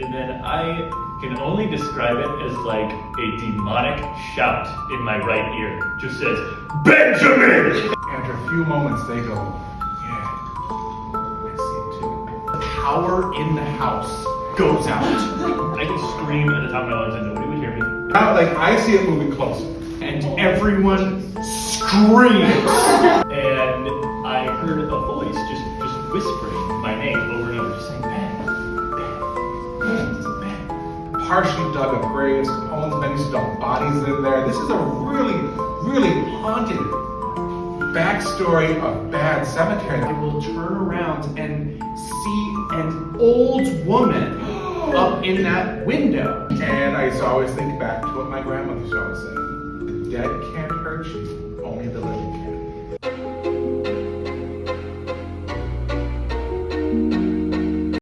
And then I can only describe it as like a demonic shout in my right ear. Just says, Benjamin! After a few moments, they go, yeah, I see it too. The power in the house goes out. I can scream at the top of my lungs and nobody would hear me. Now, like, I see it moving closer, and everyone screams. And I heard a voice just whispering my name over and over, just saying, Ben. Partially dug up graves, components of many stuck bodies in there. This is a really, really haunted backstory of Bad Cemetery. I will turn around and see an old woman up in that window. And I used to always think back to what my grandmother used to always say. The dead can't hurt you, only the living can.